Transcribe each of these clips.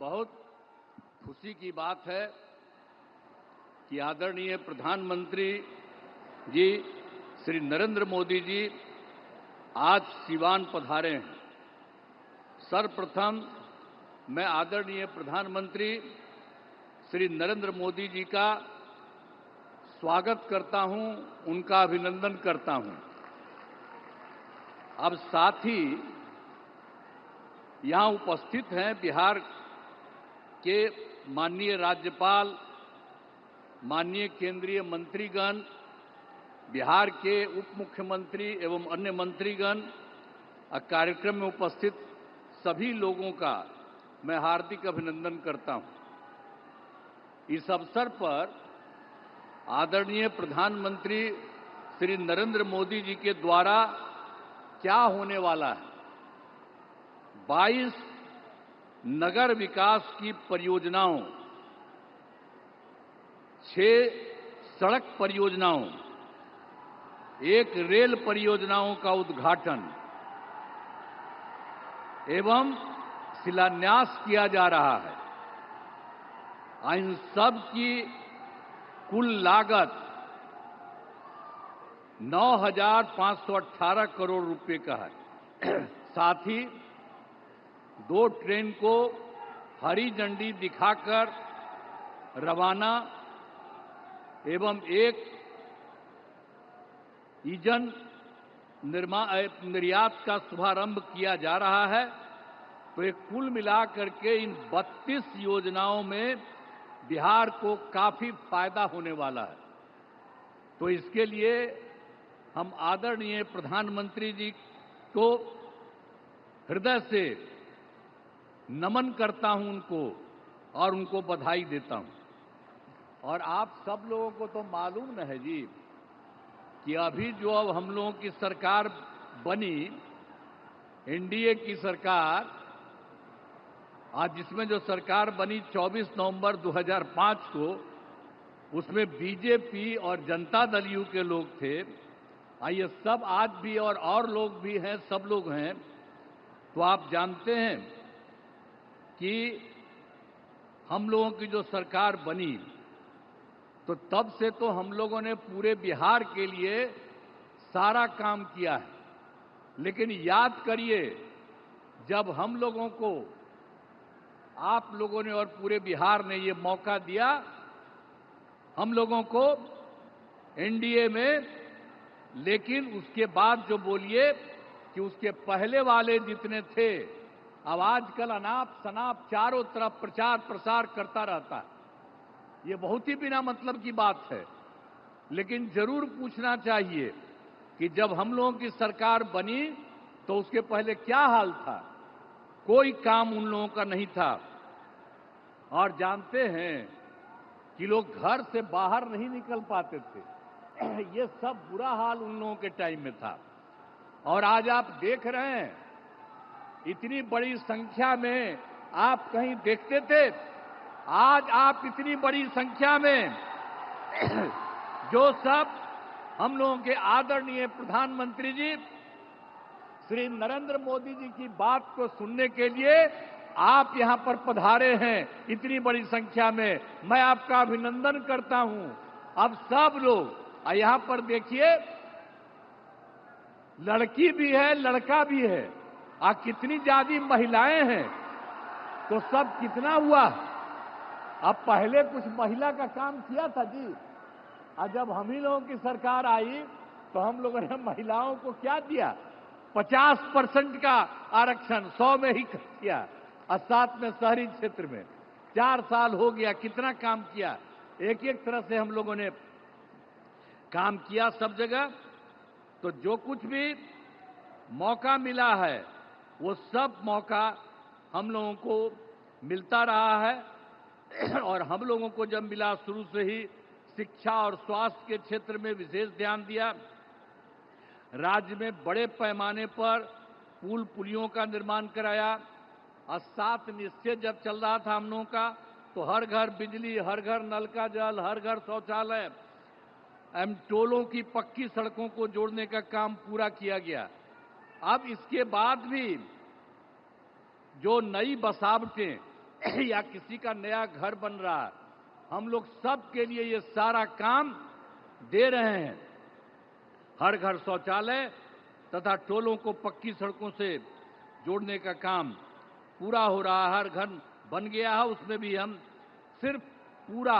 बहुत खुशी की बात है कि आदरणीय प्रधानमंत्री जी श्री नरेंद्र मोदी जी आज सिवान पधारे हैं। सर्वप्रथम मैं आदरणीय प्रधानमंत्री श्री नरेंद्र मोदी जी का स्वागत करता हूं, उनका अभिनंदन करता हूं। अब साथ ही यहां उपस्थित हैं बिहार के माननीय राज्यपाल, माननीय केंद्रीय मंत्रीगण, बिहार के उप मुख्यमंत्री एवं अन्य मंत्रीगण, कार्यक्रम में उपस्थित सभी लोगों का मैं हार्दिक अभिनंदन करता हूं। इस अवसर पर आदरणीय प्रधानमंत्री श्री नरेंद्र मोदी जी के द्वारा क्या होने वाला है, 22 नगर विकास की परियोजनाओं, 6 सड़क परियोजनाओं, 1 रेल परियोजनाओं का उद्घाटन एवं शिलान्यास किया जा रहा है। इन सब की कुल लागत 9,518 करोड़ रुपए का है। साथ ही 2 ट्रेन को हरी झंडी दिखाकर रवाना एवं 1 ईंधन निर्यात का शुभारंभ किया जा रहा है। तो एक कुल मिलाकर के इन 32 योजनाओं में बिहार को काफी फायदा होने वाला है। तो इसके लिए हम आदरणीय प्रधानमंत्री जी को हृदय से नमन करता हूं उनको और उनको बधाई देता हूं। और आप सब लोगों को तो मालूम न है जी कि अभी जो अब हम लोगों की सरकार बनी, एनडीए की सरकार, आज जिसमें जो सरकार बनी 24 नवंबर 2005 को, उसमें बीजेपी और जनता दल यू के लोग थे। ये सब आज भी और लोग भी हैं, सब लोग हैं। तो आप जानते हैं कि हम लोगों की जो सरकार बनी तो तब से तो हम लोगों ने पूरे बिहार के लिए सारा काम किया है। लेकिन याद करिए, जब हम लोगों को, आप लोगों ने और पूरे बिहार ने ये मौका दिया, हम लोगों को एनडीए में, लेकिन उसके बाद जो बोलिए कि उसके पहले वाले जितने थे, अब आजकल अनाप शनाप चारों तरफ प्रचार प्रसार करता रहता है। ये बहुत ही बिना मतलब की बात है। लेकिन जरूर पूछना चाहिए कि जब हम लोगों की सरकार बनी तो उसके पहले क्या हाल था। कोई काम उन लोगों का नहीं था। और जानते हैं कि लोग घर से बाहर नहीं निकल पाते थे। ये सब बुरा हाल उन लोगों के टाइम में था। और आज आप देख रहे हैं, इतनी बड़ी संख्या में आप कहीं देखते थे? आज आप इतनी बड़ी संख्या में जो सब हम लोगों के आदरणीय प्रधानमंत्री जी श्री नरेंद्र मोदी जी की बात को सुनने के लिए आप यहां पर पधारे हैं, इतनी बड़ी संख्या में, मैं आपका अभिनंदन करता हूं। अब सब लोग यहां पर देखिए, लड़की भी है, लड़का भी है, कितनी ज्यादा महिलाएं हैं। तो सब कितना हुआ। अब पहले कुछ महिला का काम किया था जी, और जब हम ही लोगों की सरकार आई तो हम लोगों ने महिलाओं को क्या दिया, 50% का आरक्षण 100 में ही किया, और साथ में शहरी क्षेत्र में 4 साल हो गया। कितना काम किया, एक एक तरह से हम लोगों ने काम किया सब जगह। तो जो कुछ भी मौका मिला है वो सब मौका हम लोगों को मिलता रहा है। और हम लोगों को जब मिला, शुरू से ही शिक्षा और स्वास्थ्य के क्षेत्र में विशेष ध्यान दिया। राज्य में बड़े पैमाने पर पुल पुलियों का निर्माण कराया। और 7 निश्चय जब चल रहा था हम लोगों का, तो हर घर बिजली, हर घर नल का जल, हर घर शौचालय, टोलों की पक्की सड़कों को जोड़ने का काम पूरा किया गया। अब इसके बाद भी जो नई बसावटें या किसी का नया घर बन रहा है, हम लोग सब के लिए ये सारा काम दे रहे हैं। हर घर शौचालय तथा टोलों को पक्की सड़कों से जोड़ने का काम पूरा हो रहा है। हर घर बन गया है, उसमें भी हम सिर्फ पूरा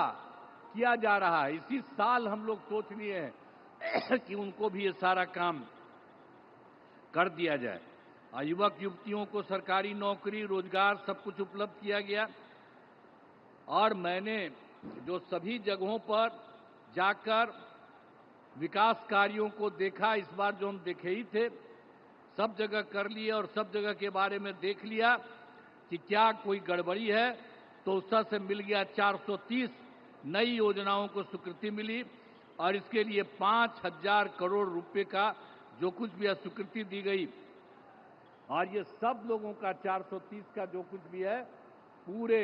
किया जा रहा है। इसी साल हम लोग सोच लिए हैं कि उनको भी ये सारा काम कर दिया जाए। युवक युवतियों को सरकारी नौकरी, रोजगार सब कुछ उपलब्ध किया गया। और मैंने जो सभी जगहों पर जाकर विकास कार्यों को देखा, इस बार जो हम देखे ही थे, सब जगह कर लिए और सब जगह के बारे में देख लिया कि क्या कोई गड़बड़ी है, तो उससे से मिल गया 430 नई योजनाओं को स्वीकृति मिली और इसके लिए 5,000 करोड़ रुपए का जो कुछ भी स्वीकृति दी गई। और ये सब लोगों का 430 का जो कुछ भी है, पूरे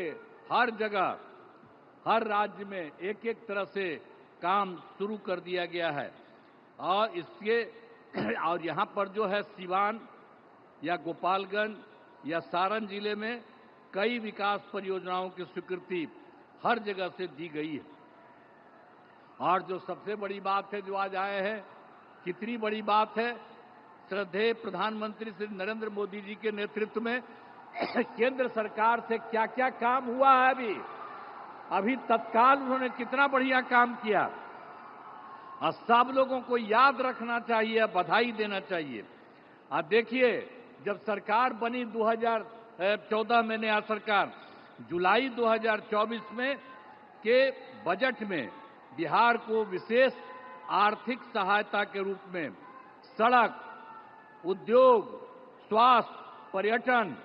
हर जगह हर राज्य में एक एक तरह से काम शुरू कर दिया गया है। और इसके और यहाँ पर जो है सिवान या गोपालगंज या सारण जिले में कई विकास परियोजनाओं की स्वीकृति हर जगह से दी गई है। और जो सबसे बड़ी बात है जो आज आए हैं, कितनी बड़ी बात है, श्रद्धेय प्रधानमंत्री श्री नरेंद्र मोदी जी के नेतृत्व में केंद्र सरकार से क्या क्या काम हुआ है। अभी तत्काल उन्होंने कितना बढ़िया काम किया और सब लोगों को याद रखना चाहिए, बधाई देना चाहिए। आप देखिए, जब सरकार बनी 2014 में नया सरकार, जुलाई 2024 में के बजट में बिहार को विशेष आर्थिक सहायता के रूप में सड़क, उद्योग, स्वास्थ्य, पर्यटन,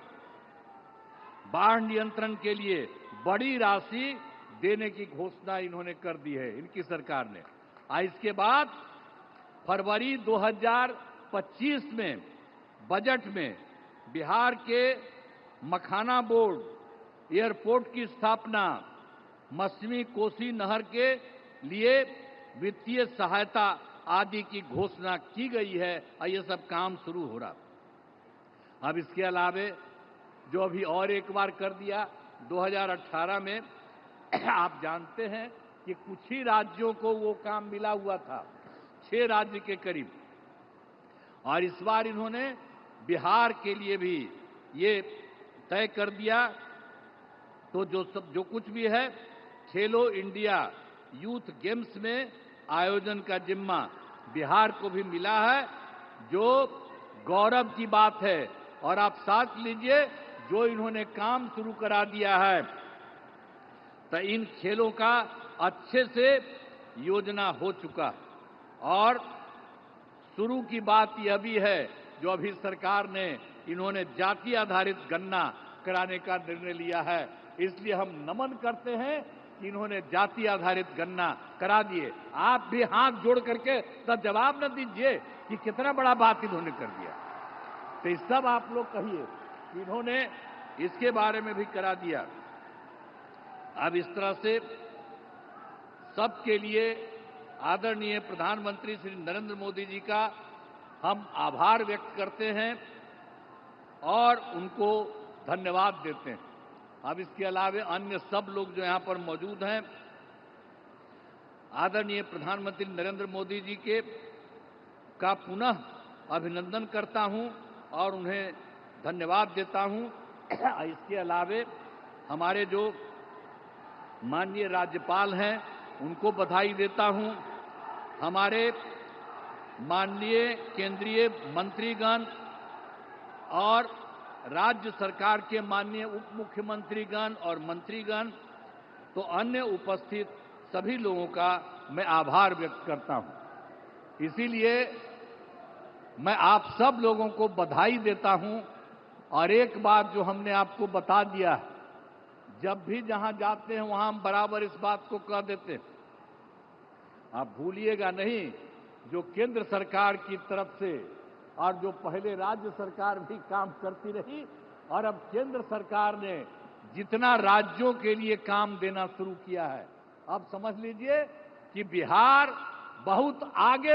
बाढ़ नियंत्रण के लिए बड़ी राशि देने की घोषणा इन्होंने कर दी है, इनकी सरकार ने। इसके बाद फरवरी 2025 में बजट में बिहार के मखाना बोर्ड, एयरपोर्ट की स्थापना, पश्चिमी कोसी नहर के लिए वित्तीय सहायता आदि की घोषणा की गई है और ये सब काम शुरू हो रहा। अब इसके अलावे जो अभी और एक बार कर दिया 2018 में, आप जानते हैं कि कुछ ही राज्यों को वो काम मिला हुआ था, 6 राज्य के करीब, और इस बार इन्होंने बिहार के लिए भी ये तय कर दिया। तो जो कुछ भी है, खेलो इंडिया यूथ गेम्स में आयोजन का जिम्मा बिहार को भी मिला है, जो गौरव की बात है। और आप साथ लीजिए, जो इन्होंने काम शुरू करा दिया है, तो इन खेलों का अच्छे से योजना हो चुका। और शुरू की बात यह भी है, जो अभी सरकार ने इन्होंने जाति आधारित गणना कराने का निर्णय लिया है, इसलिए हम नमन करते हैं कि इन्होंने जाति आधारित गणना करा दिए। आप भी हाथ जोड़ करके तो जवाब न दीजिए कि कितना बड़ा बात इन्होंने कर दिया। तो इस सब आप लोग कहिए, इन्होंने इसके बारे में भी करा दिया। अब इस तरह से सबके लिए आदरणीय प्रधानमंत्री श्री नरेंद्र मोदी जी का हम आभार व्यक्त करते हैं और उनको धन्यवाद देते हैं। अब इसके अलावे अन्य सब लोग जो यहां पर मौजूद हैं, आदरणीय प्रधानमंत्री नरेंद्र मोदी जी के का पुनः अभिनंदन करता हूं और उन्हें धन्यवाद देता हूं। इसके अलावे हमारे जो माननीय राज्यपाल हैं, उनको बधाई देता हूं। हमारे माननीय केंद्रीय मंत्रीगण और राज्य सरकार के माननीय उप मुख्यमंत्रीगण और मंत्रीगण, तो अन्य उपस्थित सभी लोगों का मैं आभार व्यक्त करता हूं। इसीलिए मैं आप सब लोगों को बधाई देता हूं। और एक बात जो हमने आपको बता दिया, जब भी जहां जाते हैं वहां हम बराबर इस बात को कह देते हैं, आप भूलिएगा नहीं, जो केंद्र सरकार की तरफ से और जो पहले राज्य सरकार भी काम करती रही, और अब केंद्र सरकार ने जितना राज्यों के लिए काम देना शुरू किया है, अब समझ लीजिए कि बिहार बहुत आगे